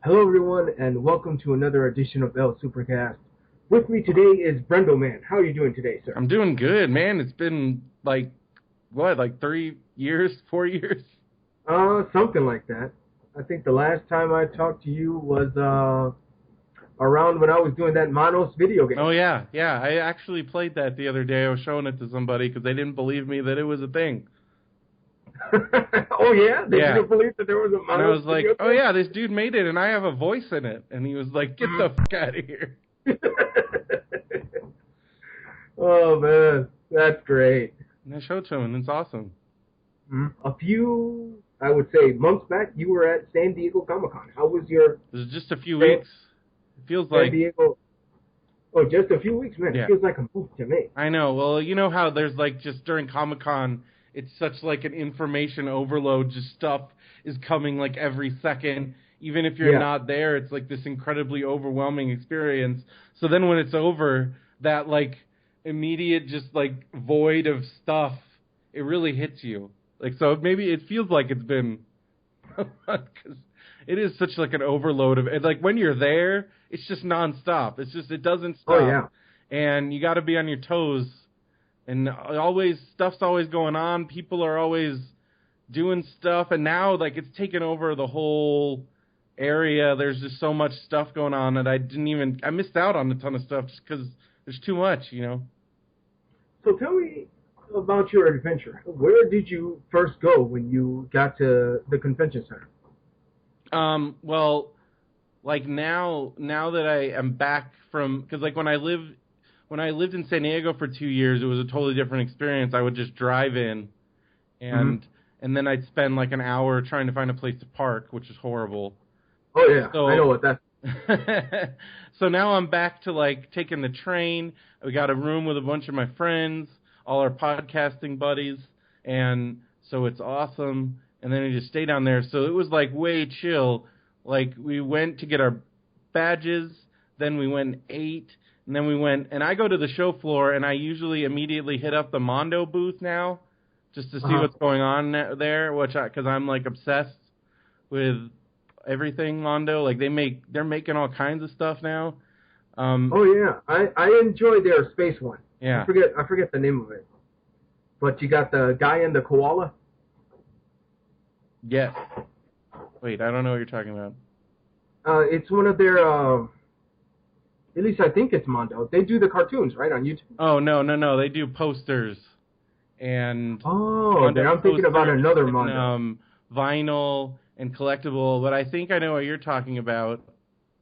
Hello, everyone, and welcome to another edition of El Supercast. With me today is Brendo Man. How are you doing today, sir? I'm doing good, man. It's been like 3 years, 4 years? Something like that. I think the last time I talked to you was around when I was doing that Manos video game. Oh, yeah, yeah. I actually played that the other day. I was showing it to somebody because they didn't believe me that it was a thing. Oh, yeah? They Yeah. didn't believe that there was a And I Manos was like, video oh, game? yeah, this dude made it, and I have a voice in it. And he was like, get the fuck out of here. Oh, man. That's great. And I showed it to him, and it's awesome. A few, I would say, months back, you were at San Diego Comic-Con. How was your It was just a few weeks. It feels San like... Diego? Oh, just a few weeks, man. Yeah. It feels like a month to me. I know. Well, you know how there's like just during Comic-Con, it's such like an information overload. Just stuff is coming like every second. Even if you're not there, it's like this incredibly overwhelming experience. So then when it's over, that like immediate just like void of stuff, it really hits you. Like, so maybe it feels like it's been, because it is such like an overload of it. Like when you're there, it's just nonstop. It's just, it doesn't stop. Oh, yeah. And you got to be on your toes. And stuff's always going on. People are always doing stuff. And now, like, it's taken over the whole area. There's just so much stuff going on that I missed out on a ton of stuff just because there's too much, you know? So tell me about your adventure. Where did you first go when you got to the convention center? Well, like now that I am back from, because like when I lived in San Diego for 2 years, it was a totally different experience. I would just drive in, and then I'd spend like an hour trying to find a place to park, which is horrible. Oh yeah, I know what that's. So now I'm back to like taking the train. We got a room with a bunch of my friends, all our podcasting buddies, and so it's awesome. And then I just stay down there. So it was like way chill. Like we went to get our badges, then we went and ate, and then we went, and I go to the show floor, and I usually immediately hit up the Mondo booth now, just to see what's going on there, because I'm like obsessed with everything Mondo. Like they're making all kinds of stuff now. Oh yeah, I enjoy their space one. Yeah. I forget the name of it. But you got the guy and the koala. Yes. Wait, I don't know what you're talking about. It's one of their. At least I think it's Mondo. They do the cartoons, right, on YouTube? Oh, no. They do posters. And then I'm thinking about another Mondo. And, vinyl and collectible, but I think I know what you're talking about.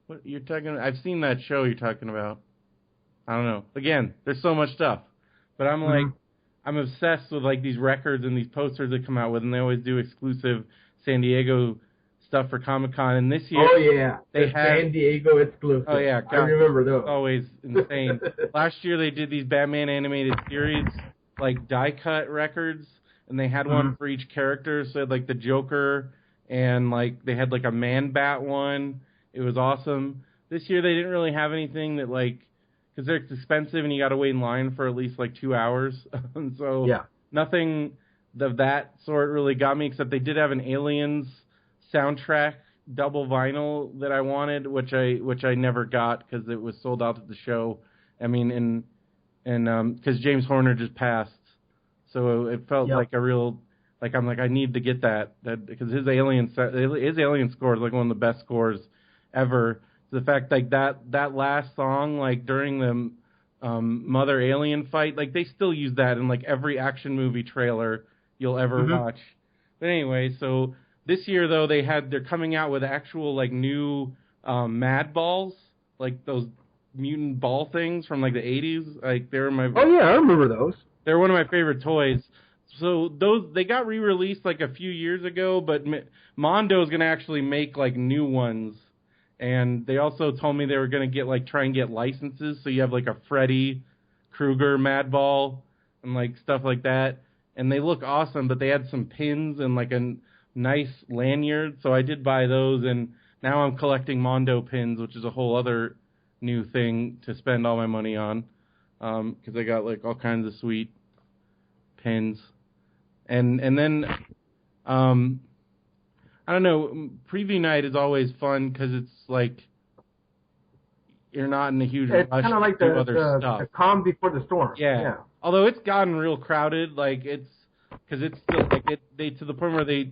What you're talking about? I've seen that show you're talking about. I don't know. Again, there's so much stuff. But I'm like, I'm obsessed with like these records and these posters that come out with, and they always do exclusive San Diego stuff for Comic-Con. And this year, oh yeah, they had San Diego exclusive. Oh yeah, I remember those. It's always insane. Last year they did these Batman animated series, like die cut records, and they had one for each character. So they had like the Joker, and like they had like a Man-Bat one. It was awesome. This year they didn't really have anything that like, because they're expensive and you got to wait in line for at least like 2 hours. And so nothing of that sort really got me, except they did have an Aliens soundtrack double vinyl that I wanted, which I never got because it was sold out at the show. I mean, and because James Horner just passed, so it felt like a real, like I'm like I need to get that because his Alien score is like one of the best scores ever. The fact like that last song, like during the Mother Alien fight, like they still use that in like every action movie trailer you'll ever watch. But anyway, so this year though they're coming out with actual like new Mad Balls, like those mutant ball things from like the 80s. Like they were Oh yeah, I remember those. They're one of my favorite toys. So they got re-released like a few years ago, but Mondo's gonna actually make like new ones. And they also told me they were going to try and get licenses. So you have like a Freddy Krueger Mad Ball and like stuff like that. And they look awesome, but they had some pins and like a nice lanyard. So I did buy those. And now I'm collecting Mondo pins, which is a whole other new thing to spend all my money on. Cause I got like all kinds of sweet pins. And then, I don't know. Preview night is always fun because it's like you're not in a huge rush kind of like to do other stuff. The calm before the storm. Yeah. Although it's gotten real crowded, like it's because it's still like they to the point where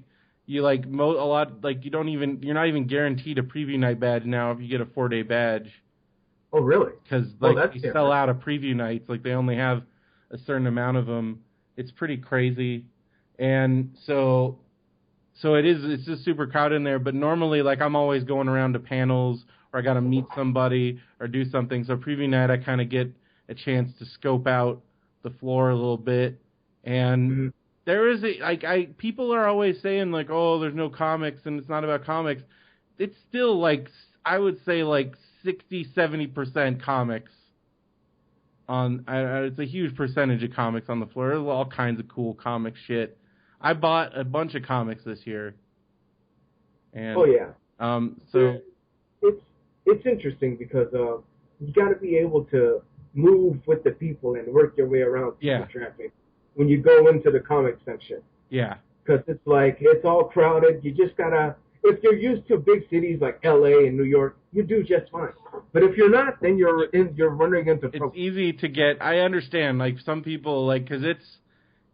you like a lot like you're not even guaranteed a preview night badge now if you get a 4-day badge. Oh really? Because like they sell out of preview nights, like they only have a certain amount of them. It's pretty crazy, and so it's just super crowded in there. But normally, like I'm always going around to panels or I got to meet somebody or do something. So preview night, I kind of get a chance to scope out the floor a little bit, and there is people are always saying like, oh, there's no comics and it's not about comics. It's still like I would say like 60-70% comics. It's a huge percentage of comics on the floor. There's all kinds of cool comic shit. I bought a bunch of comics this year. And, so it's interesting because you got to be able to move with the people and work your way around the traffic when you go into the comic section. Yeah. Because it's like it's all crowded. You just gotta. If you're used to big cities like L.A. and New York, you do just fine. But if you're not, then you're running into trouble. It's easy to get. I understand, like some people, like because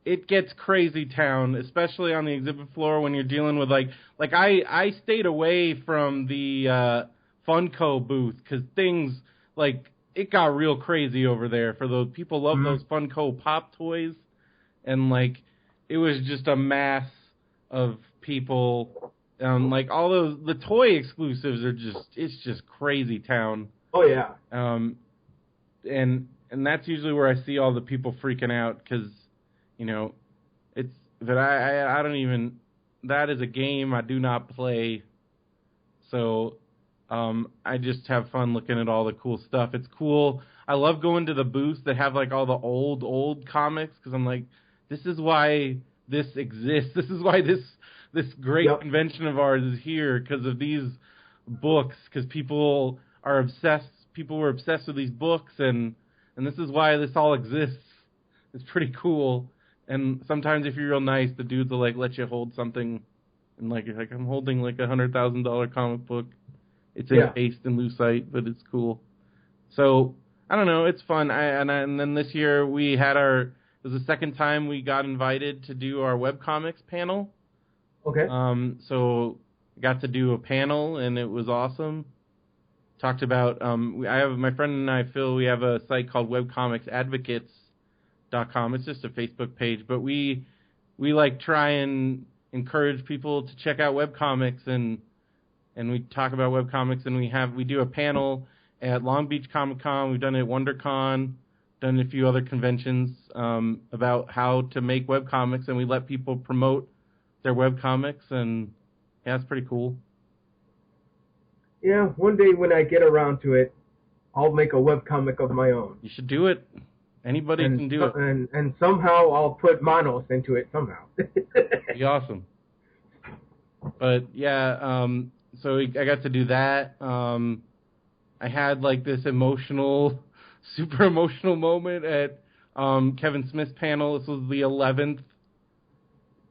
it gets crazy town, especially on the exhibit floor when you're dealing with like I stayed away from the Funko booth because things like it got real crazy over there for those people love those Funko Pop toys, and like it was just a mass of people. Like all the toy exclusives are it's just crazy town. Oh yeah. And that's usually where I see all the people freaking out because, it's that I don't even, that is a game I do not play. So, I just have fun looking at all the cool stuff. It's cool. I love going to the booths that have like all the old comics because I'm like, this is why this exists. This is why this great convention of ours is here because of these books, because people are obsessed. People were obsessed with these books, and this is why this all exists. It's pretty cool. And sometimes if you're real nice, the dudes will like let you hold something, and like I'm holding like $100,000 comic book. It's encased in lucite, but it's cool. So I don't know, it's fun. And then this year it was the second time we got invited to do our webcomics panel. Okay. So I got to do a panel, and it was awesome. Talked about I have my friend and I, Phil. We have a site called webcomicsadvocates.com. It's just a Facebook page, but we like try and encourage people to check out webcomics, and we talk about webcomics, and we do a panel at Long Beach Comic Con. We've done it at WonderCon, done a few other conventions about how to make webcomics, and we let people promote their webcomics, and yeah, it's pretty cool. Yeah, one day when I get around to it, I'll make a webcomic of my own. You should do it. Anybody can do it. And somehow I'll put Manos into it somehow. Be awesome. But yeah, so I got to do that. I had like this super emotional moment at Kevin Smith's panel. This was the 11th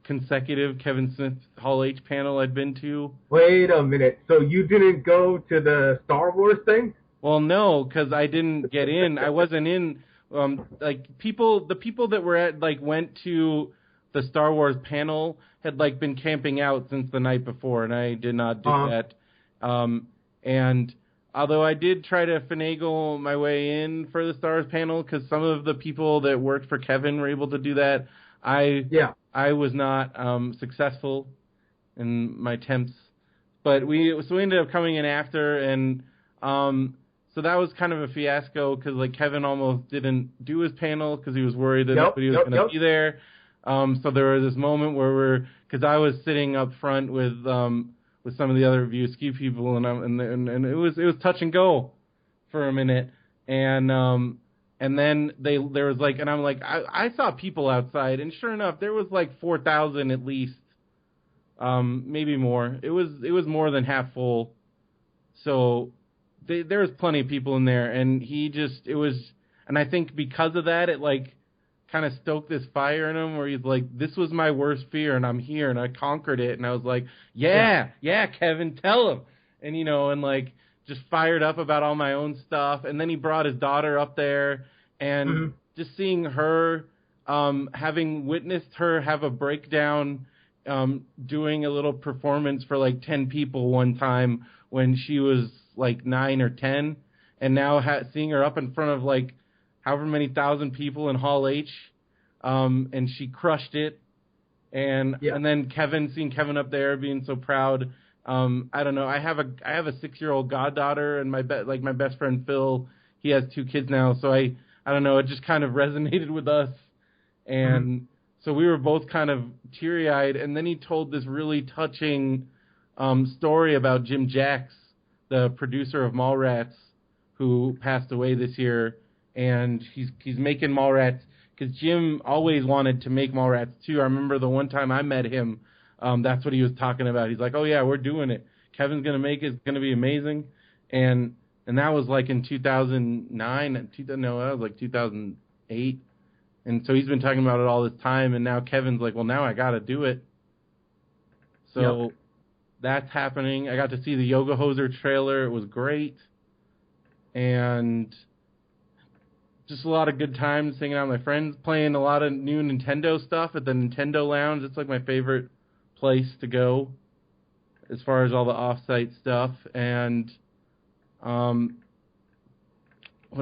consecutive Kevin Smith Hall H panel I'd been to. Wait a minute. So you didn't go to the Star Wars thing? Well, no, because I didn't get in. I wasn't in. The people that were at went to the Star Wars panel had been camping out since the night before, and I did not do that. And although I did try to finagle my way in for the Star Wars panel, because some of the people that worked for Kevin were able to do that, I was not successful in my attempts. But we ended up coming in after, and so that was kind of a fiasco because Kevin almost didn't do his panel because he was worried that nobody was going to be there. So there was this moment where because I was sitting up front with some of the other View Askew people, and it was touch and go for a minute, and then there was and I'm I saw people outside, and sure enough there was 4,000 at least, maybe more. It was more than half full, so there was plenty of people in there, and and I think because of that it kind of stoked this fire in him where he's like, this was my worst fear and I'm here and I conquered it. And I was like, yeah, Kevin, tell him. And, and like just fired up about all my own stuff. And then he brought his daughter up there and just seeing her, having witnessed her have a breakdown, doing a little performance for like 10 people one time when she was like 9 or 10. And now seeing her up in front of like however many thousand people in Hall H, and she crushed it. And then seeing Kevin up there being so proud. I don't know. I have a 6-year-old goddaughter, and my best friend Phil, he has 2 kids now. So I don't know. It just kind of resonated with us, and so we were both kind of teary-eyed. And then he told this really touching story about Jim Jacks, the producer of Mallrats, who passed away this year. And he's making Mallrats because Jim always wanted to make Mallrats too. I remember the one time I met him, that's what he was talking about. He's like, oh yeah, we're doing it. Kevin's gonna make it. It's gonna be amazing. And that was like in 2009. No, that was like 2008. And so he's been talking about it all this time. And now Kevin's like, well, now I gotta do it. So that's happening. I got to see the Yoga Hoser trailer. It was great. And just a lot of good times hanging out with my friends, playing a lot of new Nintendo stuff at the Nintendo Lounge. It's like my favorite place to go as far as all the off-site stuff. And what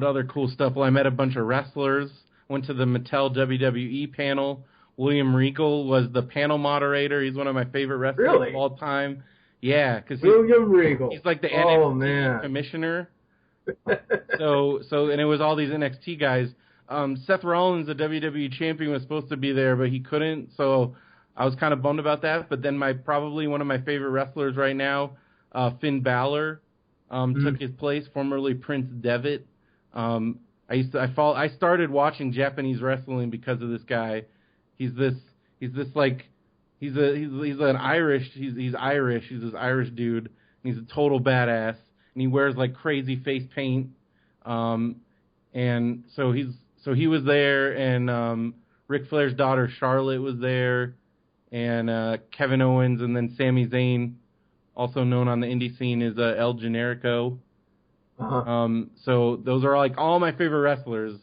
other cool stuff? Well, I met a bunch of wrestlers, went to the Mattel WWE panel. William Regal was the panel moderator. He's one of my favorite wrestlers of all time. Yeah, because William Regal. He's like the NXT commissioner. So and it was all these NXT guys. Seth Rollins, the WWE champion, was supposed to be there, but he couldn't. So I was kind of bummed about that. But then probably one of my favorite wrestlers right now, Finn Balor, took his place, formerly Prince Devitt. I started watching Japanese wrestling because of this guy. He's an Irish. He's Irish. He's this Irish dude, and he's a total badass. And he wears like crazy face paint, and so he was there, and Ric Flair's daughter Charlotte was there, and Kevin Owens, and then Sami Zayn, also known on the indie scene as El Generico. So those are like all my favorite wrestlers.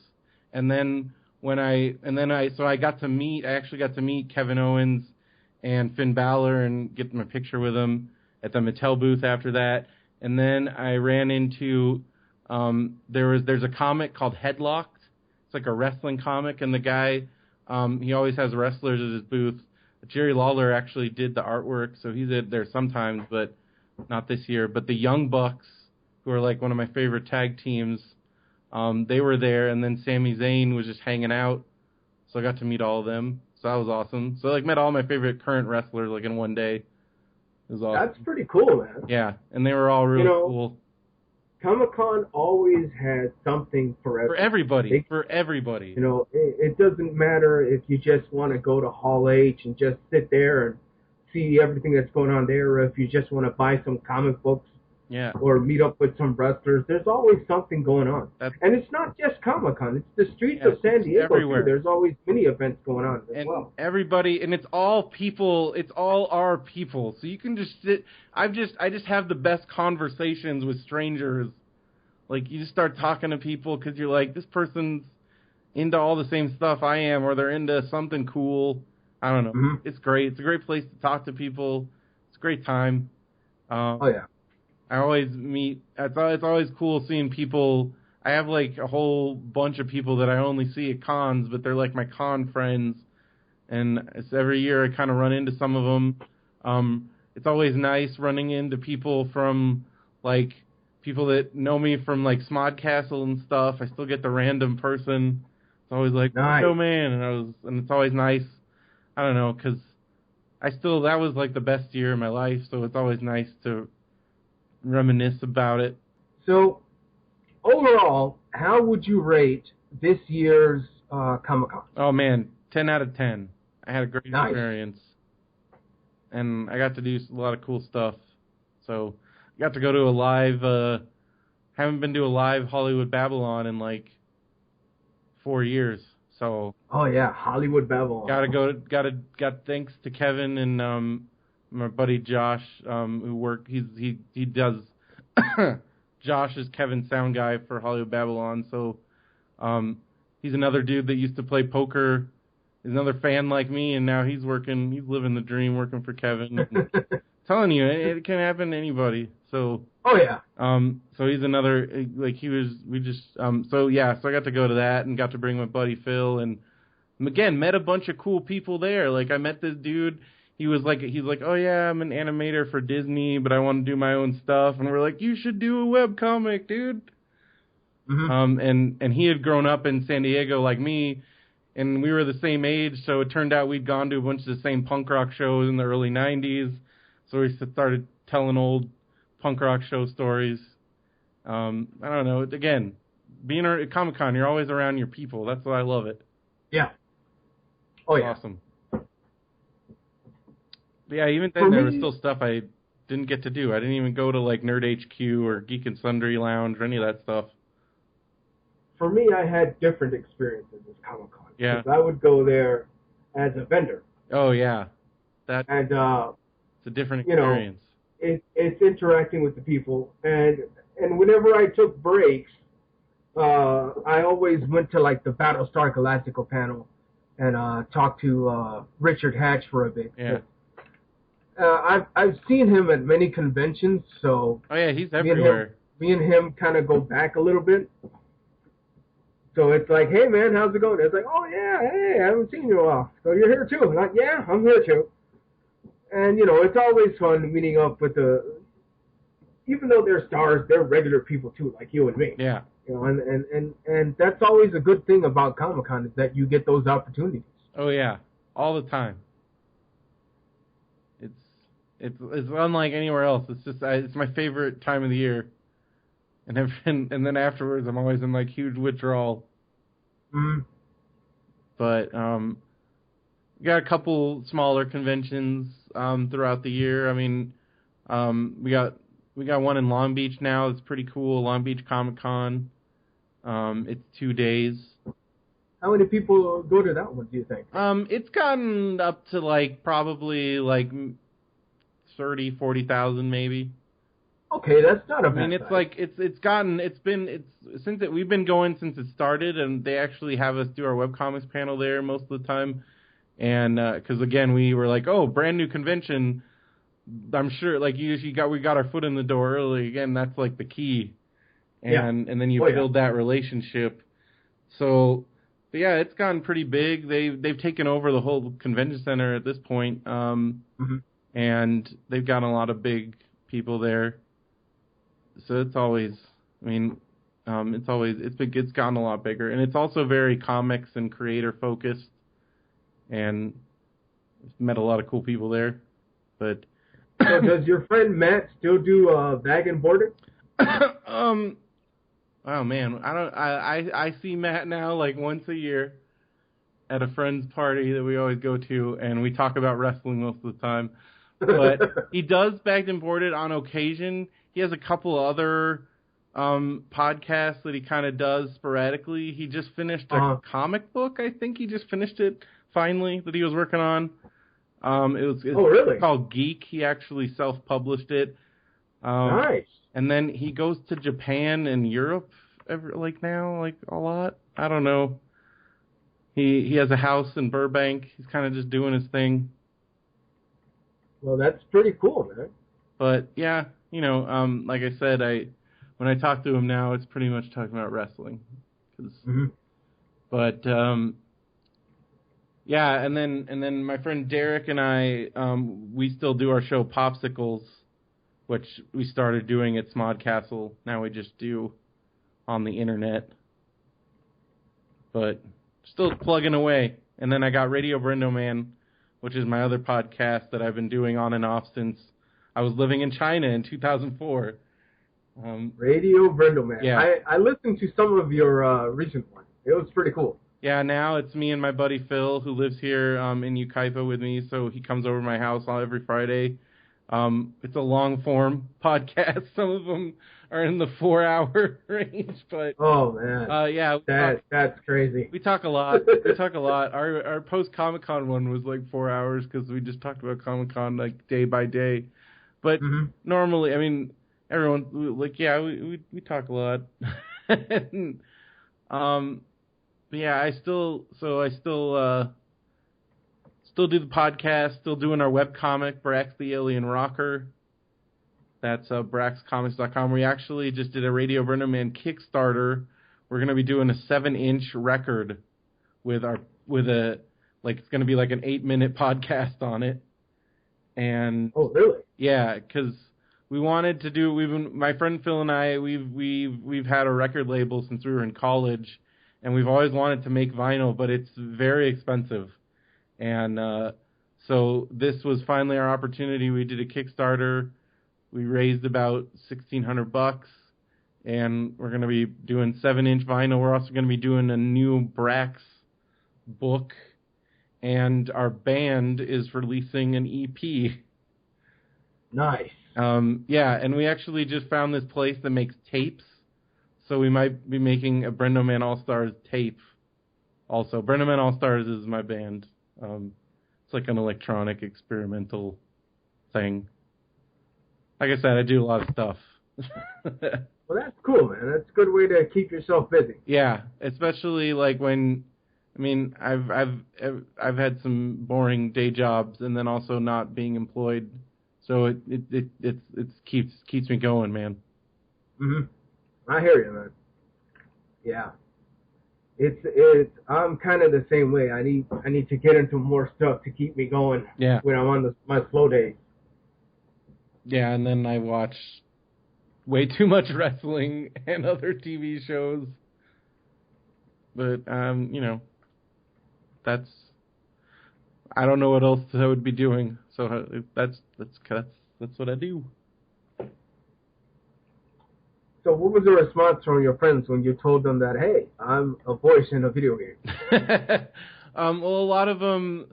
And then I actually got to meet Kevin Owens and Finn Balor and get my picture with them at the Mattel booth after that. And then I ran into there's a comic called Headlocked. It's like a wrestling comic, and the guy he always has wrestlers at his booth. Jerry Lawler actually did the artwork, so he's there sometimes, but not this year. But the Young Bucks, who are like one of my favorite tag teams, they were there, and then Sami Zayn was just hanging out, so I got to meet all of them. So that was awesome. So I met all my favorite current wrestlers like in one day. It was awesome. That's pretty cool, man. Yeah, and they were all really cool. Comic-Con always has something for everybody. For everybody. It doesn't matter if you just want to go to Hall H and just sit there and see everything that's going on there, or if you just want to buy some comic books. Yeah. Or meet up with some wrestlers. There's always something going on. And it's not just Comic-Con. It's the streets of San Diego, too. There's always many events going on as well. Everybody, and it's all people. It's all our people. So you can just sit. I just have the best conversations with strangers. Like, you just start talking to people because you're like, this person's into all the same stuff I am, or they're into something cool. I don't know. Mm-hmm. It's great. It's a great place to talk to people. It's a great time. Oh, yeah. I always meet. It's always cool seeing people. I have like a whole bunch of people that I only see at cons, but they're like my con friends, and it's every year I kind of run into some of them. It's always nice running into people from like people that know me from like Smodcastle and stuff. I still get the random person. It's always like, nice. Oh man, and it's always nice. I don't know, because that was like the best year of my life, so it's always nice to reminisce about it. So, overall, how would you rate this year's Comic-Con? Oh man, 10 out of 10. I had a great experience, and I got to do a lot of cool stuff. So, I got to go to a live. Haven't been to a live Hollywood Babylon in like 4 years. So. Oh yeah, Hollywood Babylon. Got thanks to Kevin and my buddy Josh, who he does. Josh is Kevin's sound guy for Hollywood Babylon, so he's another dude that used to play poker. He's another fan like me, and now he's living the dream, working for Kevin. Telling you, it can happen to anybody. So. Oh yeah. So he's another so I got to go to that and got to bring my buddy Phil and again met a bunch of cool people there. Like I met this dude. He's like, oh yeah, I'm an animator for Disney, but I want to do my own stuff. And we're like, you should do a webcomic, dude. Mm-hmm. And he had grown up in San Diego like me, and we were the same age, so it turned out we'd gone to a bunch of the same punk rock shows in the early 90s. So we started telling old punk rock show stories. I don't know. Again, being at Comic-Con, you're always around your people. That's why I love it. Yeah. Oh, yeah. Awesome. But yeah, even then, there was still stuff I didn't get to do. I didn't even go to, like, Nerd HQ or Geek and Sundry Lounge or any of that stuff. For me, I had different experiences with Comic-Con. Yeah. I would go there as a vendor. Oh, yeah. And, it's a different experience. It's interacting with the people. And whenever I took breaks, I always went to, like, the Battlestar Galactica panel and talked to Richard Hatch for a bit. Yeah. I've seen him at many conventions, so... Oh, yeah, he's everywhere. Me and him kind of go back a little bit. So it's like, hey, man, how's it going? It's like, oh, yeah, hey, I haven't seen you in a while. So you're here, too. I'm like, yeah, I'm here, too. And, it's always fun meeting up with even though they're stars, they're regular people, too, like you and me. Yeah. And that's always a good thing about Comic-Con is that you get those opportunities. Oh, yeah, all the time. It's unlike anywhere else. It's just it's my favorite time of the year, and then afterwards I'm always in like huge withdrawal. Mm-hmm. But we got a couple smaller conventions throughout the year. I mean, we got one in Long Beach now. It's pretty cool. Long Beach Comic-Con. It's 2 days. How many people go to that one, do you think? It's gotten up to like probably like 40,000 maybe. Okay, that's not a bad. I mean, it's like we've been going since it started, and they actually have us do our webcomics panel there most of the time. And because again, we were like, oh, brand new convention. I'm sure, like we got our foot in the door early. Again, that's like the key. And then you build that relationship. So, but yeah, it's gotten pretty big. They've taken over the whole convention center at this point. Mm-hmm. And they've got a lot of big people there. So it's always, I mean, it's gotten a lot bigger, and it's also very comics and creator focused, and met a lot of cool people there. But so does your friend Matt still do bag and border? Oh man, I see Matt now like once a year at a friend's party that we always go to, and we talk about wrestling most of the time. But he does bagged and boarded on occasion. He has a couple other podcasts that he kind of does sporadically. He just finished a comic book. I think he just finished it finally that he was working on. It's called Geek. He actually self-published it. Nice. And then he goes to Japan and Europe a lot. I don't know. He has a house in Burbank. He's kind of just doing his thing. Well, that's pretty cool, man. But yeah, like I said, when I talk to him now, it's pretty much talking about wrestling. But yeah, and then my friend Derek and I, we still do our show Popsicles, which we started doing at Smodcastle. Now we just do on the internet. But still plugging away. And then I got Radio Brendo Man, which is my other podcast that I've been doing on and off since I was living in China in 2004. Radio Brendo Man. Yeah. I listened to some of your recent one. It was pretty cool. Yeah, now it's me and my buddy Phil, who lives here in Ukaipa with me, so he comes over to my house every Friday. It's a long-form podcast. Some of them are in the 4-hour range. But oh man, yeah, that's crazy. We talk a lot. Our post Comic-Con one was like 4 hours because we just talked about Comic-Con like day by day. But normally, I mean, everyone like we talk a lot. And, but yeah, I still do the podcast, still doing our webcomic, Brax the Alien Rocker. That's braxcomics.com. We actually just did a Radio Burner Man Kickstarter. We're going to be doing a 7-inch record with it's going to be like an 8-minute podcast on it. And oh, really? Yeah, because we wanted to do. My friend Phil and I, we've had a record label since we were in college, and we've always wanted to make vinyl, but it's very expensive. And so this was finally our opportunity. We did a Kickstarter. We raised about $1,600, and we're going to be doing 7-inch vinyl. We're also going to be doing a new Brax book, and our band is releasing an EP. Nice. Yeah, and we actually just found this place that makes tapes, so we might be making a Brendo Man All-Stars tape also. Brendo Man All-Stars is my band. It's like an electronic experimental thing. Like I said, I do a lot of stuff. Well, that's cool, man. That's a good way to keep yourself busy. Yeah, especially like when, I mean, I've had some boring day jobs and then also not being employed, so it keeps me going, man. I hear you, man. Yeah. It's I'm kind of the same way. I need to get into more stuff to keep me going. Yeah. When I'm on my slow days. Yeah, and then I watch way too much wrestling and other TV shows. But that's I don't know what else I would be doing. So that's what I do. So what was the response from your friends when you told them that, hey, I'm a voice in a video game? Well, a lot of them,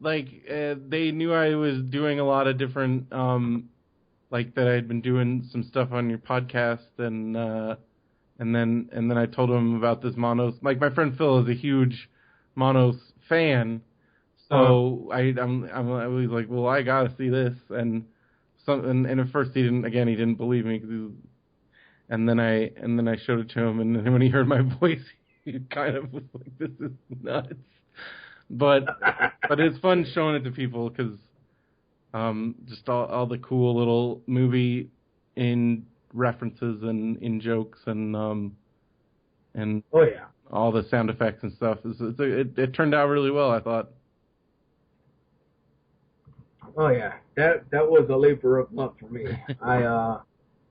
they knew I was doing a lot of different, that I had been doing some stuff on your podcast, and then I told them about this Monos. Like, my friend Phil is a huge Monos fan, so I was like, well, I gotta see this, and at first he didn't believe me, and then I showed it to him, and then when he heard my voice, he kind of was like, "This is nuts." But it's fun showing it to people because just all the cool little movie in references and in jokes and oh yeah, all the sound effects and stuff. It turned out really well, I thought. Oh yeah, that was a labor of love for me.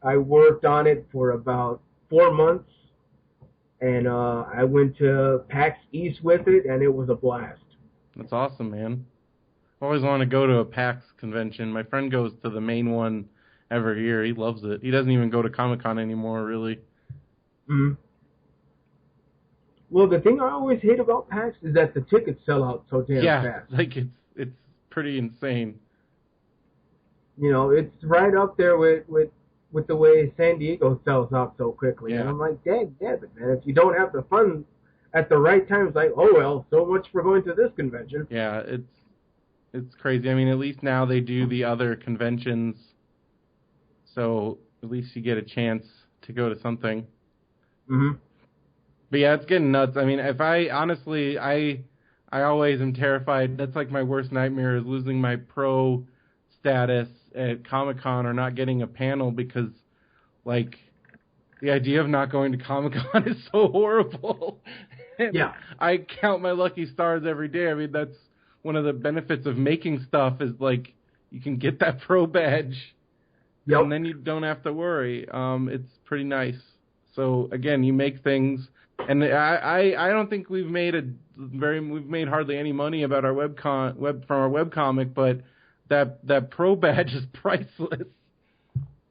I worked on it for about 4 months, and I went to PAX East with it, and it was a blast. That's awesome, man. I always want to go to a PAX convention. My friend goes to the main one every year. He loves it. He doesn't even go to Comic-Con anymore, really. Mm-hmm. Well, the thing I always hate about PAX is that the tickets sell out so damn fast. Yeah, like it's pretty insane. You know, it's right up there with the way San Diego sells out so quickly. Yeah. And I'm like, dang, damn it, man. If you don't have the funds at the right time, it's like, oh, well, so much for going to this convention. Yeah, it's crazy. I mean, at least now they do the other conventions, so at least you get a chance to go to something. Mm-hmm. But yeah, it's getting nuts. I mean, I always am terrified. That's like my worst nightmare, is losing my pro status at Comic-Con or not getting a panel, because like the idea of not going to Comic-Con is so horrible. Yeah. I count my lucky stars every day. I mean, that's one of the benefits of making stuff, is like you can get that pro badge. Yep. And then you don't have to worry. It's pretty nice. So again, you make things, and I don't think we've made hardly any money about our from our webcomic, but that pro badge is priceless.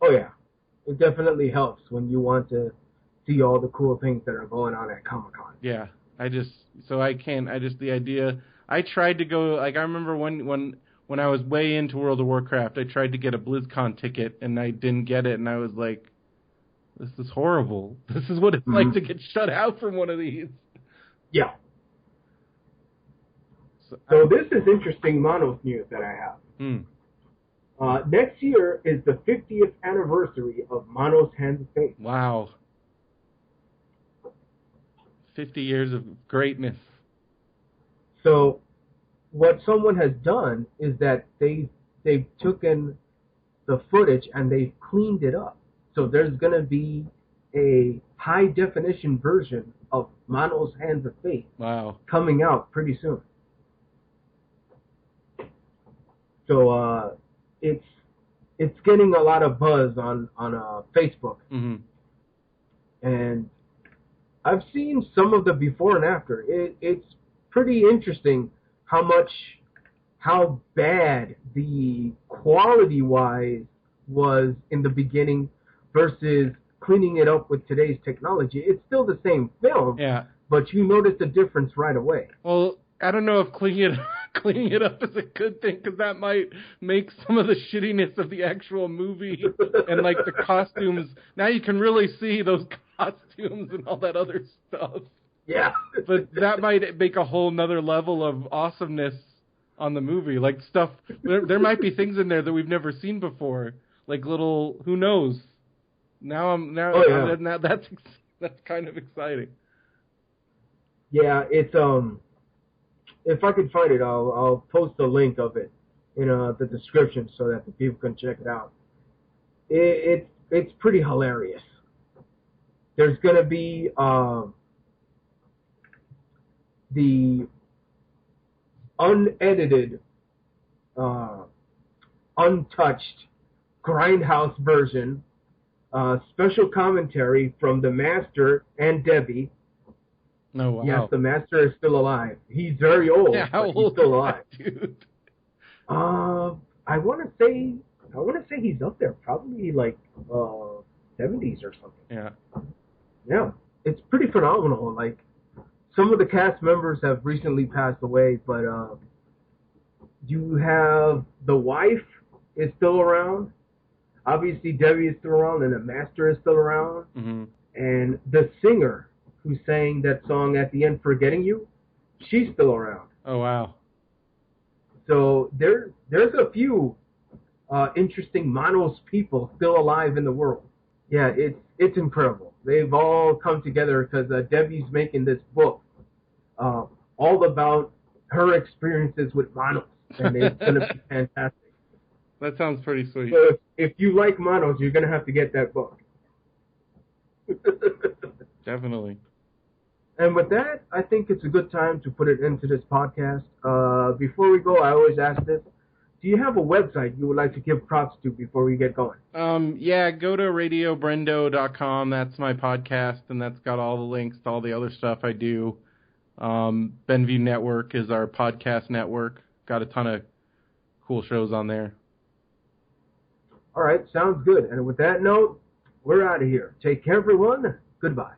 Oh yeah, it definitely helps when you want to see all the cool things that are going on at Comic-Con. Yeah, the idea. I tried to go, like, I remember when I was way into World of Warcraft, I tried to get a BlizzCon ticket and I didn't get it, and I was like, This is horrible. This is what it's like to get shut out from one of these. Yeah. So this is interesting Manos news that I have. Next year is the 50th anniversary of Manos Hands of Fate. Wow. 50 years of greatness. So what someone has done is that they've taken the footage and they've cleaned it up. So there's going to be a high definition version of Manos Hands of Fate coming out pretty soon. So it's getting a lot of buzz on Facebook. Mm-hmm. And I've seen some of the before and after. It's pretty interesting how bad the quality-wise was in the beginning versus cleaning it up with today's technology. It's still the same film, but you notice the difference right away. Well, I don't know if cleaning it up is a good thing, because that might make some of the shittiness of the actual movie and like the costumes. Now you can really see those costumes and all that other stuff. Yeah. But that might make a whole nother level of awesomeness on the movie. Like stuff, there might be things in there that we've never seen before. Like little, who knows? That's kind of exciting. Yeah, it's if I could find it, I'll post a link of it in the description so that the people can check it out. It's pretty hilarious. There's gonna be the unedited, untouched Grindhouse version, special commentary from the Master and Debbie. No, wow. Yes, the Master is still alive. He's very old, but he's still alive. Dude? I want to say he's up there, probably like 70s or something. Yeah. Yeah, it's pretty phenomenal. Like, some of the cast members have recently passed away, but you have the wife is still around. Obviously, Debbie is still around, and the Master is still around. Mm-hmm. And the singer who sang that song at the end, Forgetting You, she's still around. Oh, wow. So there's a few interesting Manos people still alive in the world. Yeah, it's incredible. They've all come together because Debbie's making this book all about her experiences with Manos, and it's going to be fantastic. That sounds pretty sweet. So if you like Manos, you're going to have to get that book. Definitely. And with that, I think it's a good time to put it into this podcast. Before we go, I always ask this. Do you have a website you would like to give props to before we get going? Yeah, go to radiobrendo.com. That's my podcast, and that's got all the links to all the other stuff I do. Benview Network is our podcast network. Got a ton of cool shows on there. All right, sounds good. And with that note, we're out of here. Take care, everyone. Goodbye.